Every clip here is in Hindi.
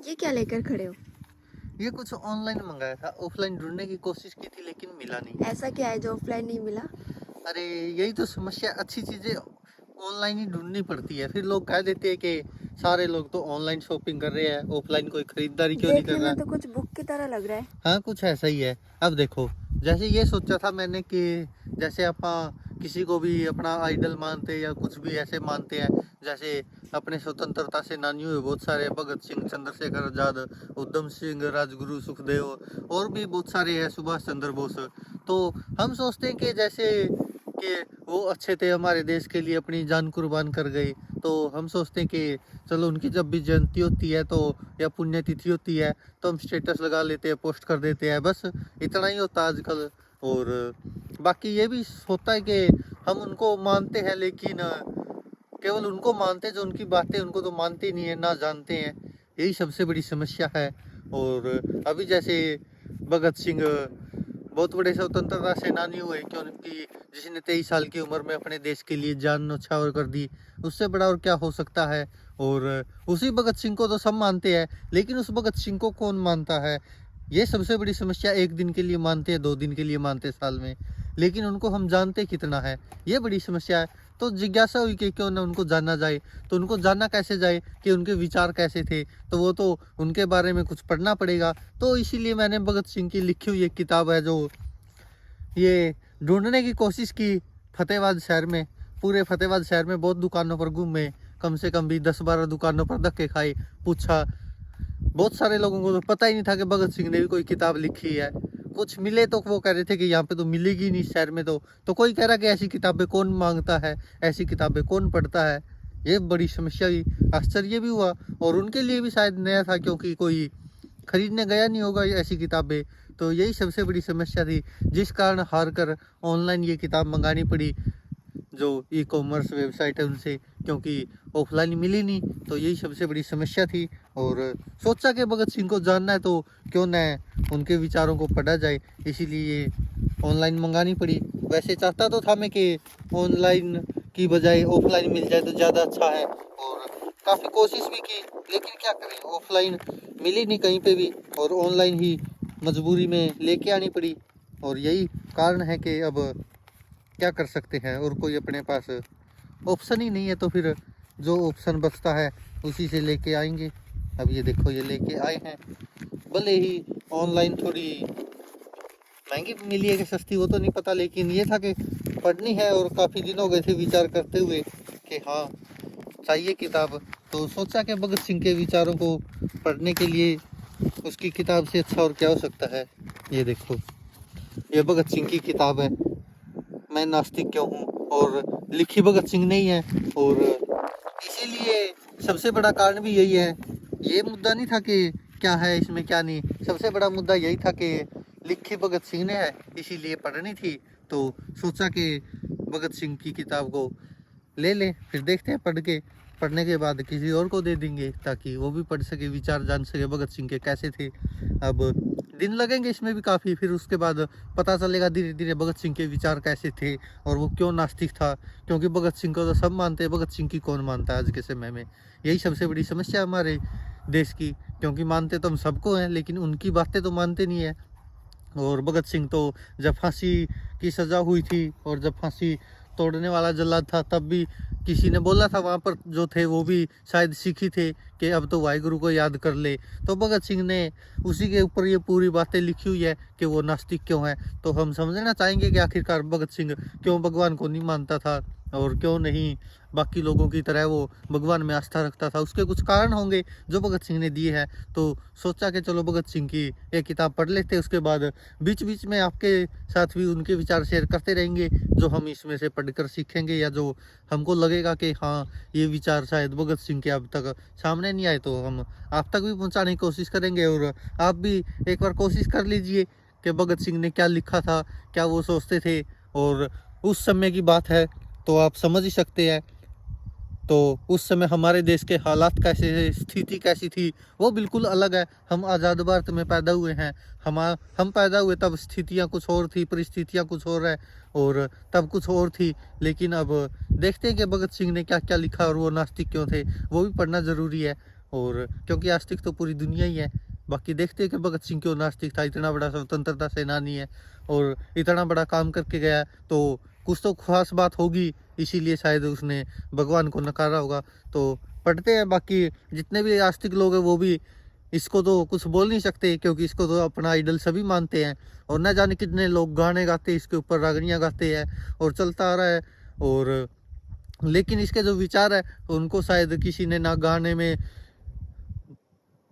ये क्या लेकर खड़े हो? ये कुछ ऑनलाइन मंगाया था, ऑफलाइन ढूंढने की कोशिश की थी लेकिन मिला नहीं। ऐसा क्या है जो ऑफलाइन नहीं मिला? अरे यही तो समस्या, अच्छी चीजें ऑनलाइन ही ढूंढनी पड़ती है। फिर लोग कह देते हैं कि सारे लोग तो ऑनलाइन शॉपिंग कर रहे हैं, ऑफलाइन कोई खरीदारी क्यों नहीं कर देखने रहा। में तो कुछ बुक की तरह लग रहा है। हाँ, कुछ ऐसा ही है। अब देखो, जैसे ये सोचा था मैंने कि जैसे आप किसी को भी अपना आइडल मानते हैं या कुछ भी ऐसे मानते हैं, जैसे अपने स्वतंत्रता सेनानी हुए बहुत सारे, भगत सिंह, चंद्रशेखर आजाद, उधम सिंह, राजगुरु सुखदेव, और भी बहुत सारे हैं, सुभाष चंद्र बोस। तो हम सोचते हैं कि जैसे कि वो अच्छे थे, हमारे देश के लिए अपनी जान कुर्बान कर गए। तो हम सोचते हैं कि चलो उनकी जब भी जयंती होती है तो या पुण्यतिथि होती है तो हम स्टेटस लगा लेते हैं, पोस्ट कर देते हैं, बस इतना ही होता है आजकल। और बाकी ये भी होता है कि हम उनको मानते हैं लेकिन केवल उनको मानते हैं, जो उनकी बातें उनको तो मानते ही नहीं है, ना जानते हैं। यही सबसे बड़ी समस्या है। और अभी जैसे भगत सिंह बहुत बड़े स्वतंत्रता सेनानी हुए, क्योंकि जिसने 23 साल की उम्र में अपने देश के लिए जान न्यौछावर कर दी, उससे बड़ा और क्या हो सकता है। और उसी भगत सिंह को तो सब मानते हैं, लेकिन उस भगत सिंह को कौन मानता है, ये सबसे बड़ी समस्या। एक दिन के लिए मानते हैं, 2 दिन के लिए मानते हैं साल में, लेकिन उनको हम जानते कितना है, ये बड़ी समस्या है। तो जिज्ञासा हुई कि क्यों ना उनको जाना जाए। तो उनको जाना कैसे जाए कि उनके विचार कैसे थे, तो वो तो उनके बारे में कुछ पढ़ना पड़ेगा। तो इसीलिए मैंने भगत सिंह की लिखी हुई एक किताब है, जो ये ढूंढने की कोशिश की फतेहाबाद शहर में। पूरे फतेहाबाद शहर में बहुत दुकानों पर घूमे, कम से कम भी 10-12 दुकानों पर धक्के खाए, पूछा। बहुत सारे लोगों को तो पता ही नहीं था कि भगत सिंह ने भी कोई किताब लिखी है। कुछ मिले तो वो कह रहे थे कि यहाँ पे तो मिलेगी नहीं शहर में। तो कोई कह रहा कि ऐसी किताबें कौन मांगता है, ऐसी किताबें कौन पढ़ता है। ये बड़ी समस्या हुई, आश्चर्य भी हुआ, और उनके लिए भी शायद नया था, क्योंकि कोई खरीदने गया नहीं होगा ये ऐसी किताबें। तो यही सबसे बड़ी समस्या थी, जिस कारण हार कर ऑनलाइन ये किताब मंगानी पड़ी, जो ई कॉमर्स वेबसाइट है उनसे, क्योंकि ऑफलाइन मिली नहीं। तो यही सबसे बड़ी समस्या थी। और सोचा कि भगत सिंह को जानना है तो क्यों न उनके विचारों को पढ़ा जाए, इसीलिए ऑनलाइन मंगानी पड़ी। वैसे चाहता तो था मैं कि ऑनलाइन की बजाय ऑफलाइन मिल जाए तो ज़्यादा अच्छा है, और काफ़ी कोशिश भी की, लेकिन क्या करें, ऑफलाइन मिली नहीं कहीं पे भी, और ऑनलाइन ही मजबूरी में लेके आनी पड़ी। और यही कारण है कि अब क्या कर सकते हैं, और कोई अपने पास ऑप्शन ही नहीं है, तो फिर जो ऑप्शन बचता है उसी से लेके आएंगे। अब ये देखो, ये लेके आए हैं, भले ही ऑनलाइन थोड़ी महंगी मिली है कि सस्ती, वो तो नहीं पता, लेकिन ये था कि पढ़नी है, और काफ़ी दिन हो गए थे विचार करते हुए कि हाँ चाहिए किताब। तो सोचा कि भगत सिंह के विचारों को पढ़ने के लिए उसकी किताब से अच्छा और क्या हो सकता है। ये देखो, ये भगत सिंह की किताब है, मैं नास्तिक क्यों हूँ, और लिखी भगत सिंह ने ही है। और इसीलिए सबसे बड़ा कारण भी यही है। ये मुद्दा नहीं था कि क्या है इसमें क्या नहीं, सबसे बड़ा मुद्दा यही था कि लिखी भगत सिंह ने है, इसीलिए पढ़नी थी। तो सोचा कि भगत सिंह की किताब को ले लें, फिर देखते हैं पढ़ के, पढ़ने के बाद किसी और को दे देंगे ताकि वो भी पढ़ सके, विचार जान सके भगत सिंह के कैसे थे। अब दिन लगेंगे इसमें भी काफ़ी, फिर उसके बाद पता चलेगा धीरे धीरे भगत सिंह के विचार कैसे थे और वो क्यों नास्तिक था। क्योंकि भगत सिंह को तो सब मानते हैं, भगत सिंह की कौन मानता है आज के समय में। यही सबसे बड़ी समस्या हमारे देश की, क्योंकि मानते तो हम सबको हैं लेकिन उनकी बातें तो मानते नहीं है। और भगत सिंह तो जब फांसी की सज़ा हुई थी और जब फांसी तोड़ने वाला जल्लाद था, तब भी किसी ने बोला था वहाँ पर जो थे वो भी शायद सिख ही थे कि अब तो वाहिगुरु को याद कर ले। तो भगत सिंह ने उसी के ऊपर ये पूरी बातें लिखी हुई है कि वो नास्तिक क्यों है। तो हम समझना चाहेंगे कि आखिरकार भगत सिंह क्यों भगवान को नहीं मानता था, और क्यों नहीं बाकी लोगों की तरह वो भगवान में आस्था रखता था। उसके कुछ कारण होंगे जो भगत सिंह ने दिए हैं। तो सोचा कि चलो भगत सिंह की एक किताब पढ़ लेते, उसके बाद बीच बीच में आपके साथ भी उनके विचार शेयर करते रहेंगे, जो हम इसमें से पढ़कर सीखेंगे, या जो हमको लगेगा कि हाँ ये विचार शायद भगत सिंह के अब तक सामने नहीं आए, तो हम आप तक भी पहुंचाने की कोशिश करेंगे। और आप भी एक बार कोशिश कर लीजिए कि भगत सिंह ने क्या लिखा था, क्या वो सोचते थे, और उस समय की बात है तो आप समझ ही सकते हैं। तो उस समय हमारे देश के हालात कैसे थे, स्थिति कैसी थी, वो बिल्कुल अलग है। हम आज़ाद भारत में पैदा हुए हैं, हम पैदा हुए तब स्थितियाँ कुछ और थी, परिस्थितियाँ कुछ और है, और तब कुछ और थी। लेकिन अब देखते हैं कि भगत सिंह ने क्या क्या लिखा और वो नास्तिक क्यों थे, वो भी पढ़ना ज़रूरी है। और क्योंकि आस्तिक तो पूरी दुनिया ही है। बाकी देखते हैं कि भगत सिंह क्यों नास्तिक था, इतना बड़ा स्वतंत्रता सेनानी है और इतना बड़ा काम करके गया है, तो कुछ तो खास बात होगी, इसीलिए शायद उसने भगवान को नकारा होगा। तो पढ़ते हैं, बाकी जितने भी आस्तिक लोग हैं वो भी इसको तो कुछ बोल नहीं सकते, क्योंकि इसको तो अपना आइडल सभी मानते हैं। और न जाने कितने लोग गाने गाते हैं इसके ऊपर, रागनियाँ गाते हैं और चलता आ रहा है। और लेकिन इसके जो विचार है उनको शायद किसी ने ना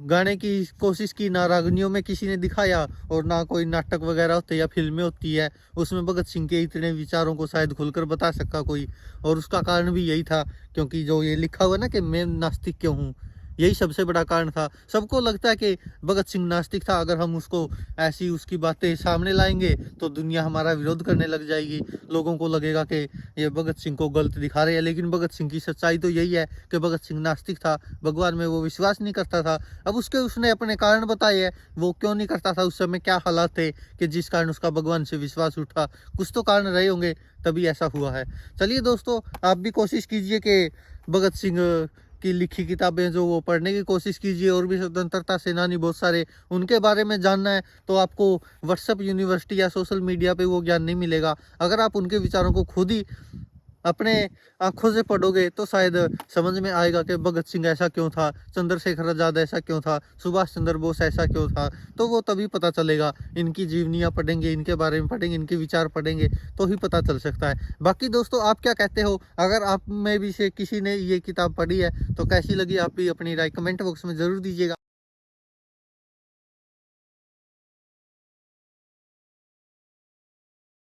गाने की कोशिश की, ना रागनियों में किसी ने दिखाया, और ना कोई नाटक वगैरह होते या फिल्में होती है उसमें भगत सिंह के इतने विचारों को शायद खुलकर बता सका कोई। और उसका कारण भी यही था, क्योंकि जो ये लिखा हुआ ना कि मैं नास्तिक क्यों हूँ, यही सबसे बड़ा कारण था। सबको लगता है कि भगत सिंह नास्तिक था, अगर हम उसको ऐसी उसकी बातें सामने लाएंगे तो दुनिया हमारा विरोध करने लग जाएगी, लोगों को लगेगा कि ये भगत सिंह को गलत दिखा रहे हैं। लेकिन भगत सिंह की सच्चाई तो यही है कि भगत सिंह नास्तिक था, भगवान में वो विश्वास नहीं करता था। अब उसने अपने कारण बताए हैं, वो क्यों नहीं करता था, उस समय क्या हालात थे कि जिस कारण उसका भगवान से विश्वास उठा, कुछ तो कारण रहे होंगे तभी ऐसा हुआ है। चलिए दोस्तों, आप भी कोशिश कीजिए कि भगत सिंह की लिखी किताबें जो वो पढ़ने की कोशिश कीजिए। और भी स्वतंत्रता सेनानी बहुत सारे, उनके बारे में जानना है तो आपको व्हाट्सएप यूनिवर्सिटी या सोशल मीडिया पे वो ज्ञान नहीं मिलेगा। अगर आप उनके विचारों को खुद ही अपने आंखों से पढ़ोगे तो शायद समझ में आएगा कि भगत सिंह ऐसा क्यों था, चंद्रशेखर आजाद ऐसा क्यों था, सुभाष चंद्र बोस ऐसा क्यों था। तो वो तभी पता चलेगा, इनकी जीवनियाँ पढ़ेंगे, इनके बारे में पढ़ेंगे, इनके विचार पढ़ेंगे तो ही पता चल सकता है। बाकी दोस्तों, आप क्या कहते हो? अगर आप में भी से किसी ने ये किताब पढ़ी है तो कैसी लगी, आप भी अपनी राय कमेंट बॉक्स में ज़रूर दीजिएगा।